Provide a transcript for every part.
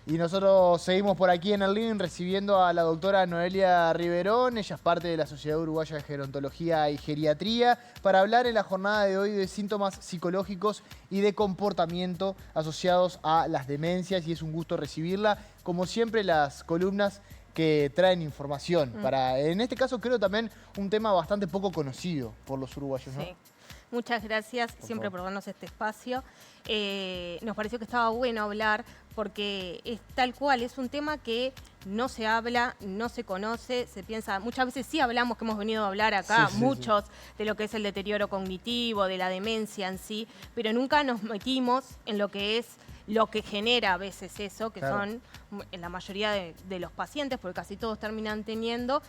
Y nosotros seguimos por aquí en el living recibiendo a la doctora Noelia Riverón. Ella es parte de la Sociedad Uruguaya de Gerontología y Geriatría para hablar en la jornada de hoy de síntomas psicológicos y de comportamiento asociados a las demencias. Y es un gusto recibirla. Como siempre, las columnas que traen información. Para, en este caso, creo también un tema bastante poco conocido por los uruguayos, ¿no? Sí. Muchas gracias siempre por darnos este espacio. Nos pareció que estaba bueno hablar porque es tal cual, es un tema que no se habla, no se conoce, se piensa, muchas veces sí hablamos, que hemos venido a hablar acá, muchos, de lo que es el deterioro cognitivo, de la demencia en sí, pero nunca nos metimos en lo que es lo que genera a veces eso, que son en la mayoría de los pacientes, porque casi todos terminan teniendo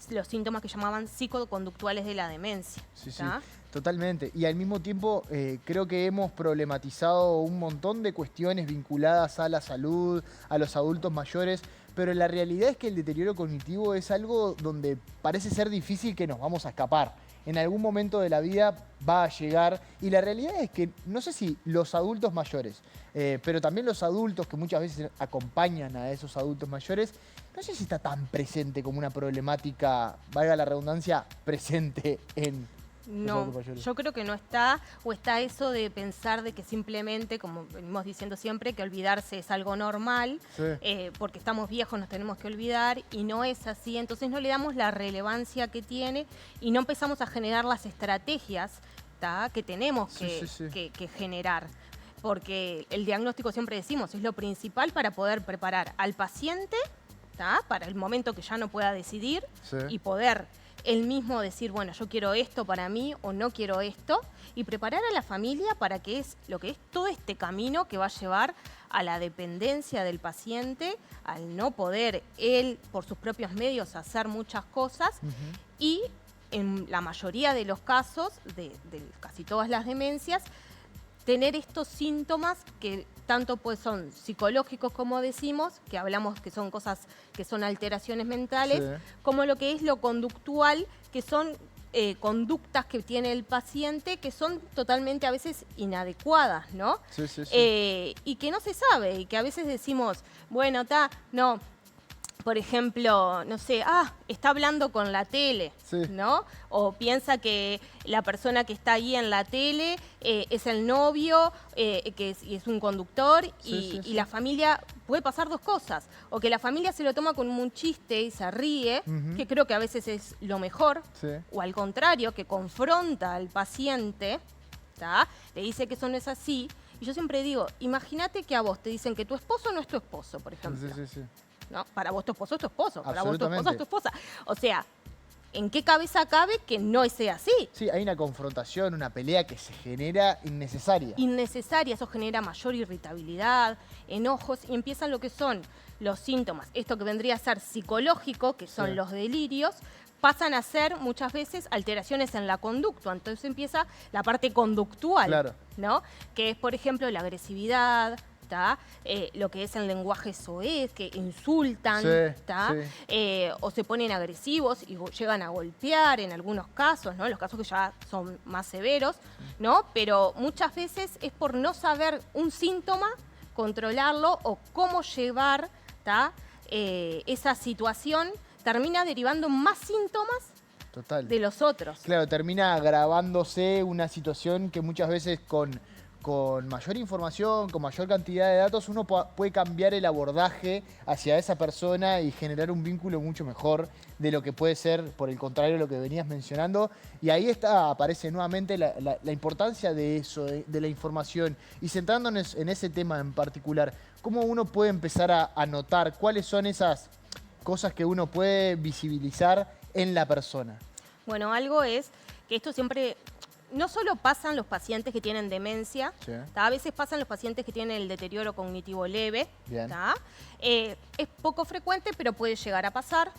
los síntomas que llamaban psicoconductuales de la demencia. Sí, totalmente. Y al mismo tiempo creo que hemos problematizado un montón de cuestiones vinculadas a la salud, a los adultos mayores, pero la realidad es que el deterioro cognitivo es algo donde parece ser difícil que nos vamos a escapar. En algún momento de la vida va a llegar y la realidad es que no sé si los adultos mayores, pero también los adultos que muchas veces acompañan a esos adultos mayores, no sé si está tan presente como una problemática, valga la redundancia, presente en los adultos No, mayores. yo creo que no está, o está eso de pensar de que simplemente, como venimos diciendo siempre, que olvidarse es algo normal, porque estamos viejos, nos tenemos que olvidar, y no es así, entonces no le damos la relevancia que tiene y no empezamos a generar las estrategias que tenemos que generar. Porque el diagnóstico, siempre decimos, es lo principal para poder preparar al paciente para el momento que ya no pueda decidir y poder él mismo decir, bueno, yo quiero esto para mí o no quiero esto, y preparar a la familia para que es lo que es todo este camino que va a llevar a la dependencia del paciente, al no poder él por sus propios medios hacer muchas cosas y en la mayoría de los casos, de casi todas las demencias, tener estos síntomas que tanto pues son psicológicos, como decimos, que hablamos que son cosas que son alteraciones mentales, como lo que es lo conductual, que son conductas que tiene el paciente que son totalmente a veces inadecuadas, ¿no? Y que no se sabe, y que a veces decimos, bueno, no. Por ejemplo, no sé, está hablando con la tele, ¿no? O piensa que la persona que está ahí en la tele es el novio, y es un conductor, y la familia, puede pasar dos cosas. O que la familia se lo toma como un chiste y se ríe, que creo que a veces es lo mejor, o al contrario, que confronta al paciente, le dice que eso no es así. Y yo siempre digo, imagínate que a vos te dicen que tu esposo no es tu esposo, por ejemplo. ¿No? Para vos tu esposo es tu esposo, para vos tu esposa es tu esposa. O sea, ¿en qué cabeza cabe que no sea así? Sí, hay una confrontación, una pelea que se genera innecesaria. Innecesaria, eso genera mayor irritabilidad, enojos, y empiezan lo que son los síntomas. Esto que vendría a ser psicológico, que son los delirios, pasan a ser muchas veces alteraciones en la conducta. Entonces empieza la parte conductual, ¿no? Que es, por ejemplo, la agresividad, lo que es el lenguaje soez, que insultan, o se ponen agresivos y llegan a golpear en algunos casos, ¿no? Los casos que ya son más severos, ¿no? Pero muchas veces es por no saber un síntoma, controlarlo o cómo llevar esa situación, termina derivando más síntomas de los otros. Claro, termina agravándose una situación que muchas veces con mayor información, con mayor cantidad de datos, uno puede cambiar el abordaje hacia esa persona y generar un vínculo mucho mejor de lo que puede ser, por el contrario, lo que venías mencionando. Y ahí aparece nuevamente la importancia de eso, de la información. Y centrándonos en ese tema en particular, ¿cómo uno puede empezar a notar cuáles son esas cosas que uno puede visibilizar en la persona? Bueno, algo es que esto siempre... No solo pasan los pacientes que tienen demencia, a veces pasan los pacientes que tienen el deterioro cognitivo leve. Es poco frecuente, pero puede llegar a pasar.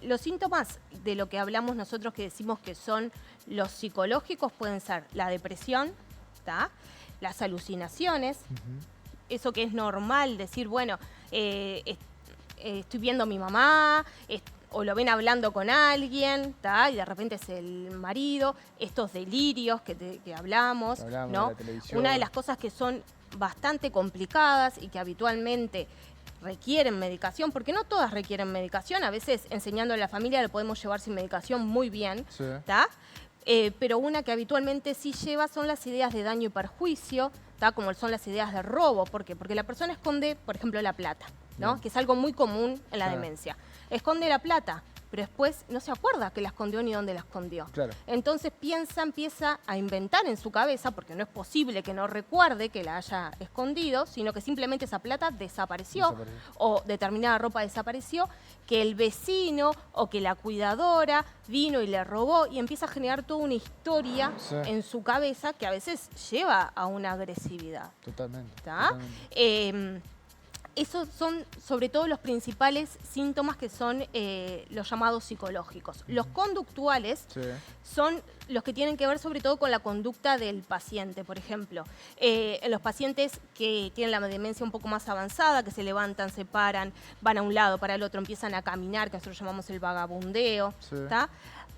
Los síntomas de lo que hablamos nosotros, que decimos que son los psicológicos, pueden ser la depresión, las alucinaciones, eso que es normal decir, bueno, estoy viendo a mi mamá, o lo ven hablando con alguien, y de repente es el marido, estos delirios que hablamos, ¿no? Una de las cosas que son bastante complicadas y que habitualmente requieren medicación, porque no todas requieren medicación, a veces enseñando a la familia lo podemos llevar sin medicación muy bien, ¿tá? Pero una que habitualmente sí lleva son las ideas de daño y perjuicio, ¿tá? Como son las ideas de robo. ¿Por qué? Porque la persona esconde, por ejemplo, la plata, ¿no? Que es algo muy común en la demencia. Esconde la plata, pero después no se acuerda que la escondió ni dónde la escondió. Entonces empieza a inventar en su cabeza, porque no es posible que no recuerde que la haya escondido, sino que simplemente esa plata desapareció o determinada ropa desapareció, que el vecino o que la cuidadora vino y le robó, y empieza a generar toda una historia en su cabeza que a veces lleva a una agresividad. Totalmente. Esos son sobre todo los principales síntomas que son los llamados psicológicos. Los conductuales son los que tienen que ver sobre todo con la conducta del paciente. Por ejemplo, los pacientes que tienen la demencia un poco más avanzada, que se levantan, se paran, van a un lado, para el otro, empiezan a caminar, que nosotros llamamos el vagabundeo.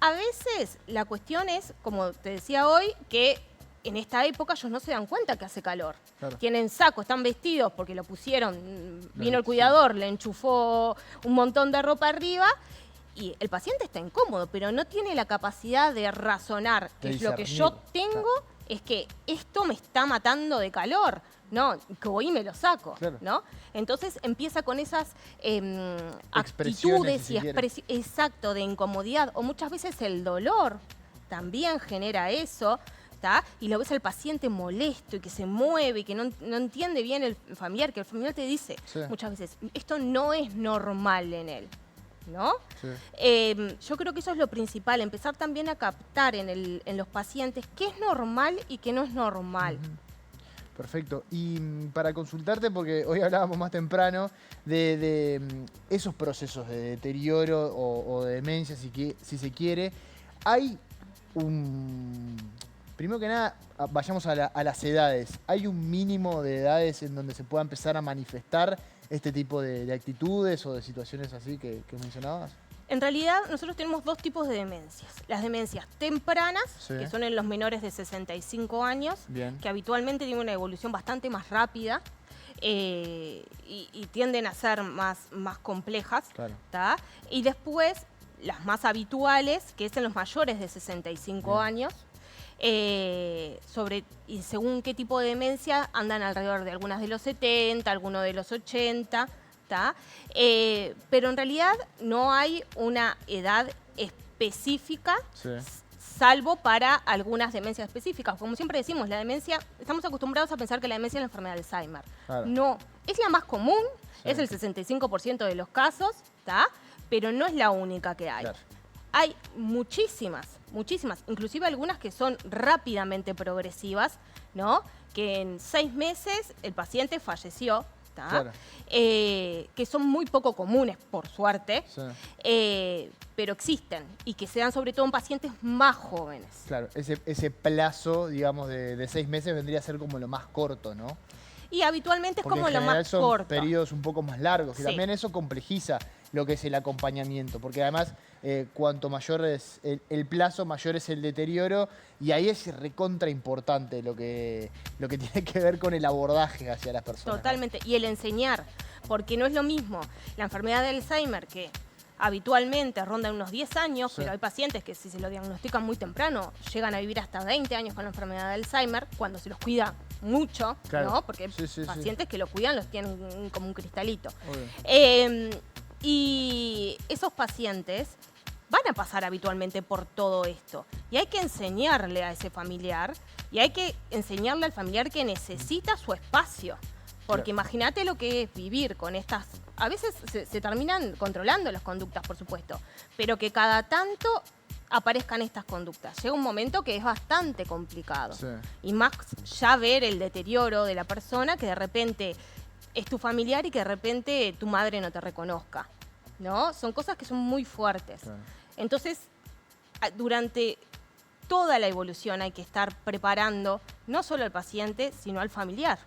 A veces la cuestión es, como te decía hoy, que en esta época ellos no se dan cuenta que hace calor. Tienen saco, están vestidos porque lo pusieron, vino el cuidador, le enchufó un montón de ropa arriba y el paciente está incómodo, pero no tiene la capacidad de razonar que lo que yo tengo es que esto me está matando de calor. No, que voy y me lo saco, ¿no? Entonces empieza con esas actitudes y expresiones, exacto, de incomodidad. O muchas veces el dolor también genera eso. Y lo ves al paciente molesto y que se mueve y que no entiende bien el familiar, que el familiar te dice muchas veces, esto no es normal en él, ¿no? Yo creo que eso es lo principal, empezar también a captar en los pacientes qué es normal y qué no es normal. Perfecto. Y para consultarte, porque hoy hablábamos más temprano de esos procesos de deterioro o de demencia, si se quiere, hay primero que nada, vayamos a las edades. ¿Hay un mínimo de edades en donde se pueda empezar a manifestar este tipo de actitudes o de situaciones así que mencionabas? En realidad, nosotros tenemos dos tipos de demencias. Las demencias tempranas, que son en los menores de 65 años, que habitualmente tienen una evolución bastante más rápida y tienden a ser más complejas. Y después, las más habituales, que es en los mayores de 65 años, y según qué tipo de demencia, andan alrededor de algunas de los 70, algunos de los 80, pero en realidad no hay una edad específica, salvo para algunas demencias específicas. Como siempre decimos, la demencia, estamos acostumbrados a pensar que la demencia es la enfermedad de Alzheimer. No, es la más común, es el 65% de los casos, pero no es la única que hay. Hay muchísimas, inclusive algunas que son rápidamente progresivas, ¿no? Que en 6 meses el paciente falleció, que son muy poco comunes, por suerte, pero existen y que se dan sobre todo en pacientes más jóvenes. Claro, ese plazo, digamos, de 6 meses vendría a ser como lo más corto, ¿no? Y habitualmente es como lo más son corto. Periodos un poco más largos y también eso complejiza lo que es el acompañamiento, porque además cuanto mayor es el plazo, mayor es el deterioro y ahí es recontra importante lo que tiene que ver con el abordaje hacia las personas. Totalmente, ¿no? Y el enseñar, porque no es lo mismo la enfermedad de Alzheimer que habitualmente rondan unos 10 años, pero hay pacientes que si se lo diagnostican muy temprano llegan a vivir hasta 20 años con la enfermedad de Alzheimer cuando se los cuida mucho, ¿no? Porque pacientes que lo cuidan los tienen como un cristalito. Y esos pacientes van a pasar habitualmente por todo esto. Y hay que enseñarle a ese familiar y hay que enseñarle al familiar que necesita su espacio. Porque imagínate lo que es vivir con estas... A veces se terminan controlando las conductas, por supuesto, pero que cada tanto aparezcan estas conductas. Llega un momento que es bastante complicado. Y más ya ver el deterioro de la persona, que de repente es tu familiar y que de repente tu madre no te reconozca, ¿no? Son cosas que son muy fuertes. Entonces, durante toda la evolución hay que estar preparando no solo al paciente, sino al familiar,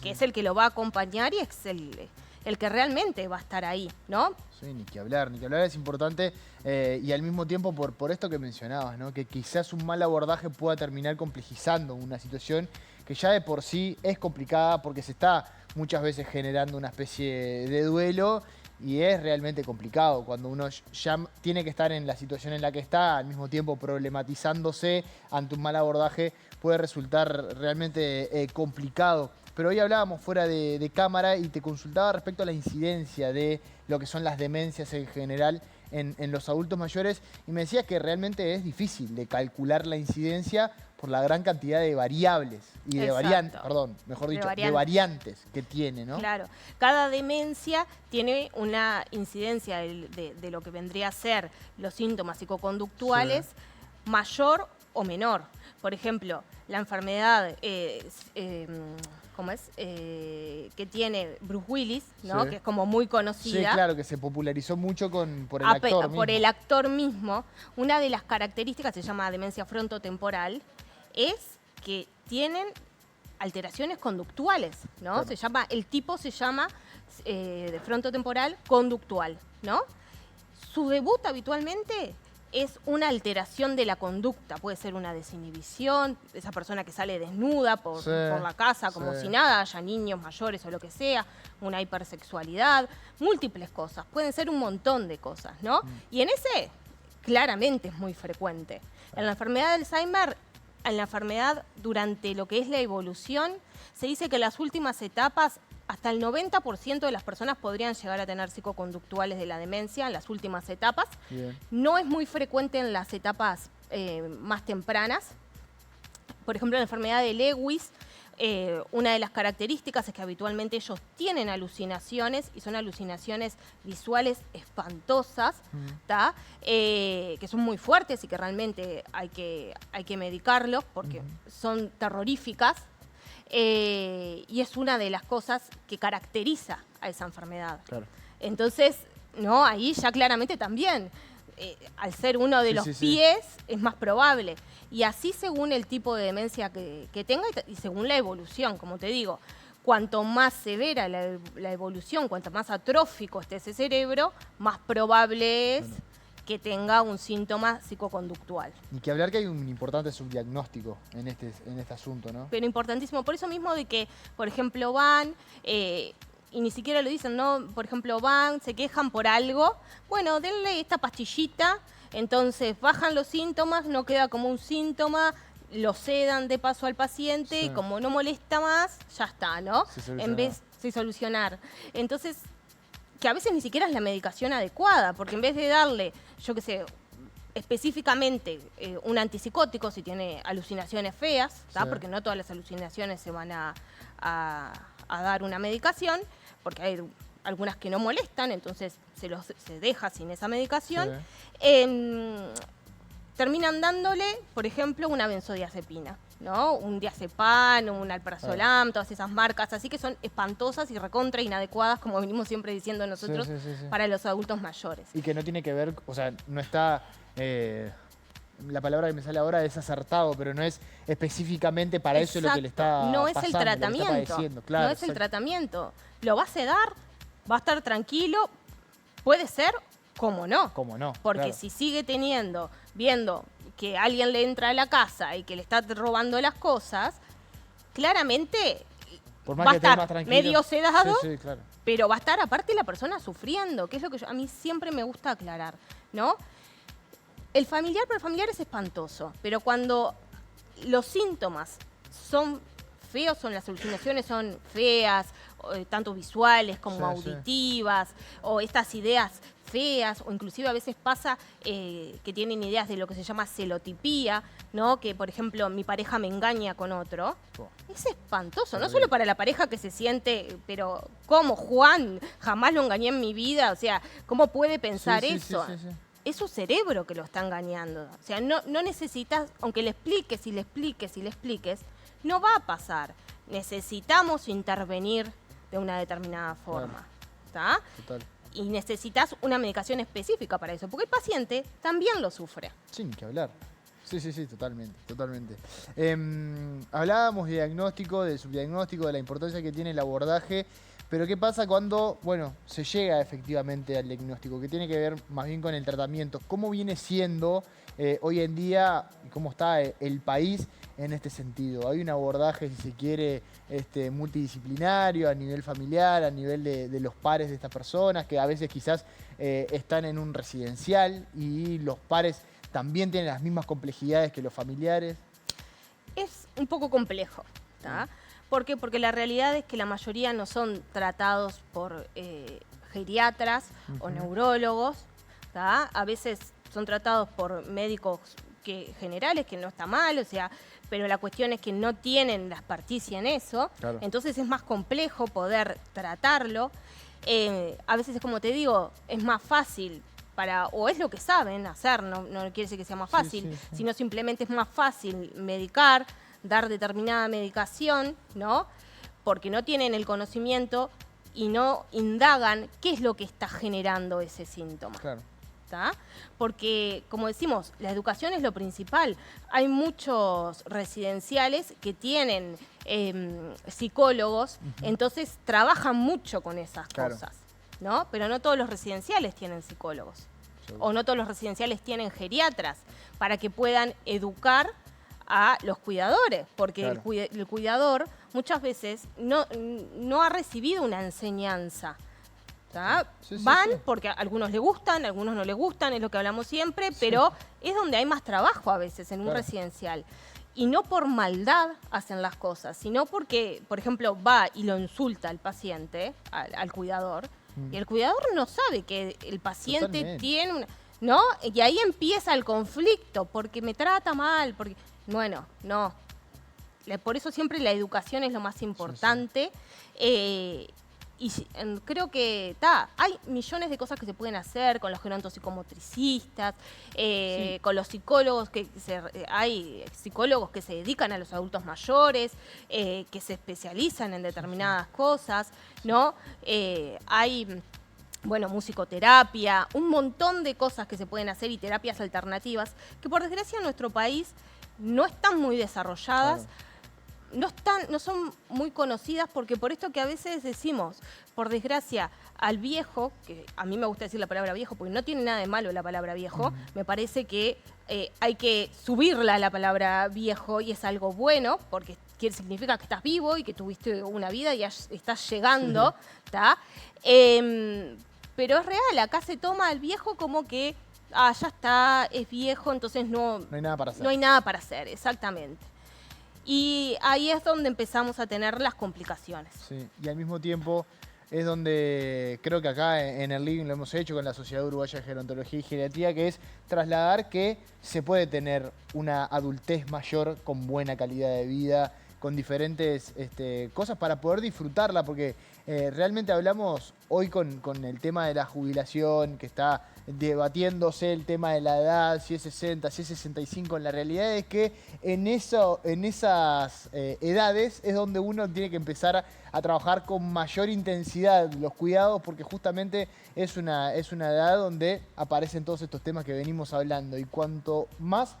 que es el que lo va a acompañar y es el que realmente va a estar ahí, ¿no? Sí, ni que hablar es importante y al mismo tiempo por esto que mencionabas, ¿no? Que quizás un mal abordaje pueda terminar complejizando una situación que ya de por sí es complicada porque se está muchas veces generando una especie de duelo y es realmente complicado cuando uno ya tiene que estar en la situación en la que está, al mismo tiempo problematizándose ante un mal abordaje, puede resultar realmente complicado. Pero hoy hablábamos fuera de cámara y te consultaba respecto a la incidencia de lo que son las demencias en general en los adultos mayores y me decías que realmente es difícil de calcular la incidencia por la gran cantidad de variables y de variantes, perdón, mejor dicho, de variantes que tiene, ¿no? Claro, cada demencia tiene una incidencia de lo que vendría a ser los síntomas psicoconductuales mayor o menor. Por ejemplo, la enfermedad ¿cómo es? Que tiene Bruce Willis, ¿no? Que es como muy conocida. Sí, claro, que se popularizó mucho por el actor mismo. Por el actor mismo. Una de las características, se llama demencia frontotemporal, es que tienen alteraciones conductuales, ¿no? Claro. El tipo se llama de frontotemporal conductual, ¿no? Su debut habitualmente es una alteración de la conducta, puede ser una desinhibición, esa persona que sale desnuda por la casa como si nada, haya niños mayores o lo que sea, una hipersexualidad, múltiples cosas, pueden ser un montón de cosas, ¿no? Y en ese claramente es muy frecuente. En la enfermedad de Alzheimer, en la enfermedad durante lo que es la evolución, se dice que las últimas etapas, hasta el 90% de las personas podrían llegar a tener psicoconductuales de la demencia en las últimas etapas. Bien. No es muy frecuente en las etapas más tempranas. Por ejemplo, en la enfermedad de Lewis, una de las características es que habitualmente ellos tienen alucinaciones y son alucinaciones visuales espantosas, que son muy fuertes y que realmente hay que medicarlos porque son terroríficas. Y es una de las cosas que caracteriza a esa enfermedad. Claro. Entonces, no, ahí ya claramente también, al ser uno de los pies, es más probable. Y así según el tipo de demencia que tenga y según la evolución, como te digo. Cuanto más severa la evolución, cuanto más atrófico esté ese cerebro, más probable es que tenga un síntoma psicoconductual. Y que hablar que hay un importante subdiagnóstico en este asunto, ¿no? Pero importantísimo, por eso mismo de que, por ejemplo, van, y ni siquiera lo dicen, ¿no? Por ejemplo, van, se quejan por algo, bueno, denle esta pastillita, entonces bajan los síntomas, no queda como un síntoma, lo sedan de paso al paciente, y como no molesta más, ya está, ¿no? En vez de solucionar. Entonces, que a veces ni siquiera es la medicación adecuada, porque en vez de darle, yo qué sé, específicamente un antipsicótico si tiene alucinaciones feas, porque no todas las alucinaciones se van a dar una medicación, porque hay algunas que no molestan, entonces se deja sin esa medicación. Terminan dándole, por ejemplo, una benzodiazepina, ¿no? Un diazepam, un alprazolam, todas esas marcas así que son espantosas y recontra inadecuadas, como venimos siempre diciendo nosotros, para los adultos mayores. Y que no tiene que ver, o sea, no está... la palabra que me sale ahora es acertado, pero no es específicamente para eso lo que le está pasando. No es el tratamiento, claro, no es el tratamiento. Lo va a sedar, va a estar tranquilo, puede ser, como no. Como no, porque si sigue viendo que alguien le entra a la casa y que le está robando las cosas, claramente por más va a que estar más tranquilo, medio sedado, claro. pero va a estar aparte la persona sufriendo, que es lo que a mí siempre me gusta aclarar, ¿no? El familiar por el familiar es espantoso, pero cuando los síntomas son feos, las alucinaciones son feas, tanto visuales como auditivas, o estas ideas feas, o inclusive a veces pasa que tienen ideas de lo que se llama celotipía, ¿no? Que, por ejemplo, mi pareja me engaña con otro. Es espantoso, no solo para la pareja que se siente, pero ¿cómo, Juan? Jamás lo engañé en mi vida, o sea, ¿cómo puede pensar eso? Es su cerebro que lo está engañando. O sea, no necesitas, aunque le expliques y le expliques y le expliques, no va a pasar. Necesitamos intervenir de una determinada forma. ¿Está? Total. Y necesitas una medicación específica para eso, porque el paciente también lo sufre. Sin que hablar. Sí, totalmente. Hablábamos de diagnóstico, de subdiagnóstico, de la importancia que tiene el abordaje, Pero ¿qué pasa cuando, bueno, se llega efectivamente al diagnóstico? Que tiene que ver más bien con el tratamiento. ¿Cómo viene siendo hoy en día, cómo está el país en este sentido? ¿Hay un abordaje, si se quiere, multidisciplinario, a nivel familiar, a nivel de los pares de estas personas, que a veces quizás están en un residencial y los pares también tienen las mismas complejidades que los familiares? Es un poco complejo, ¿tá? ¿Por qué? Porque la realidad es que la mayoría no son tratados por geriatras o neurólogos, ¿tá? A veces son tratados por médicos generales, que no está mal, o sea, pero la cuestión es que no tienen la experticia en eso, Claro. Entonces es más complejo poder tratarlo. A veces es como te digo, es más fácil o es lo que saben hacer, no quiere decir que sea más fácil, sino simplemente es más fácil medicar, dar determinada medicación, ¿no? Porque no tienen el conocimiento y no indagan qué es lo que está generando ese síntoma. Claro. ¿Tá? Porque, como decimos, la educación es lo principal. Hay muchos residenciales que tienen psicólogos, entonces trabajan mucho con esas cosas, ¿no? Pero no todos los residenciales tienen psicólogos. O no todos los residenciales tienen geriatras para que puedan educar a los cuidadores, porque el cuidador muchas veces no ha recibido una enseñanza. Van porque a algunos les gustan, a algunos no les gustan, es lo que hablamos siempre, pero es donde hay más trabajo a veces en un residencial. Y no por maldad hacen las cosas, sino porque, por ejemplo, va y lo insulta al paciente, al cuidador, y el cuidador no sabe que el paciente tiene una... ¿No? Y ahí empieza el conflicto, porque me trata mal, porque... Bueno, no. Por eso siempre la educación es lo más importante. Y creo que hay millones de cosas que se pueden hacer con los gerontopsicomotricistas, con los psicólogos, hay psicólogos que se dedican a los adultos mayores, que se especializan en determinadas cosas, ¿no? Hay... Bueno, musicoterapia, un montón de cosas que se pueden hacer y terapias alternativas que por desgracia en nuestro país no están muy desarrolladas, no son muy conocidas, porque por esto que a veces decimos, por desgracia, al viejo, que a mí me gusta decir la palabra viejo porque no tiene nada de malo la palabra viejo, me parece que hay que subirla a la palabra viejo y es algo bueno porque significa que estás vivo y que tuviste una vida y estás llegando, ¿tá? Pero es real, acá se toma al viejo como que ya está, es viejo, entonces no hay nada para hacer. No hay nada para hacer, exactamente. Y ahí es donde empezamos a tener las complicaciones. Sí, y al mismo tiempo es donde creo que acá en el living lo hemos hecho con la Sociedad Uruguaya de Gerontología y Geriatría, que es trasladar que se puede tener una adultez mayor con buena calidad de vida, con diferentes cosas para poder disfrutarla, porque realmente hablamos hoy con el tema de la jubilación, que está debatiéndose el tema de la edad, si es 60, si es 65. La realidad es que en esas edades es donde uno tiene que empezar a trabajar con mayor intensidad los cuidados, porque justamente es una edad donde aparecen todos estos temas que venimos hablando, y cuanto más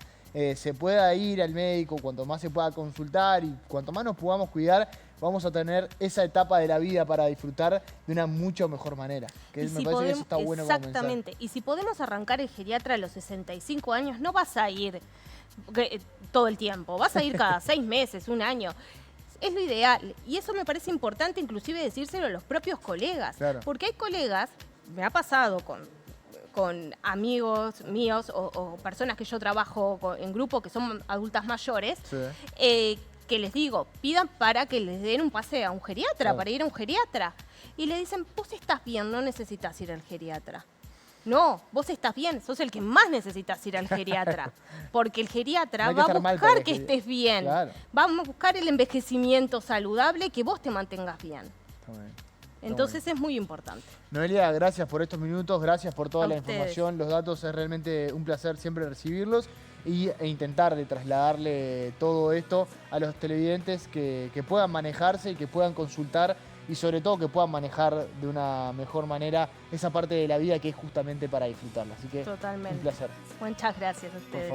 se pueda ir al médico, cuanto más se pueda consultar y cuanto más nos podamos cuidar, vamos a tener esa etapa de la vida para disfrutar de una mucho mejor manera. Que me parece que eso está bueno como mensaje. Exactamente. Y si podemos arrancar el geriatra a los 65 años, no vas a ir todo el tiempo, vas a ir cada 6 meses, un año. Es lo ideal. Y eso me parece importante inclusive decírselo a los propios colegas. Porque hay colegas, me ha pasado con amigos míos o personas que yo trabajo en grupo que son adultas mayores, que les digo, pidan para que les den un pase a un geriatra, para ir a un geriatra. Y le dicen, vos estás bien, no necesitas ir al geriatra. No, vos estás bien, sos el que más necesitas ir al geriatra. Porque el geriatra va a buscar que estés bien. Va a buscar el envejecimiento saludable, que vos te mantengas bien. Entonces es muy importante. Noelia, gracias por estos minutos, gracias por toda la información, los datos, es realmente un placer siempre recibirlos e intentar de trasladarle todo esto a los televidentes que puedan manejarse y que puedan consultar y sobre todo que puedan manejar de una mejor manera esa parte de la vida que es justamente para disfrutarla. Así que totalmente. Un placer. Muchas gracias a ustedes.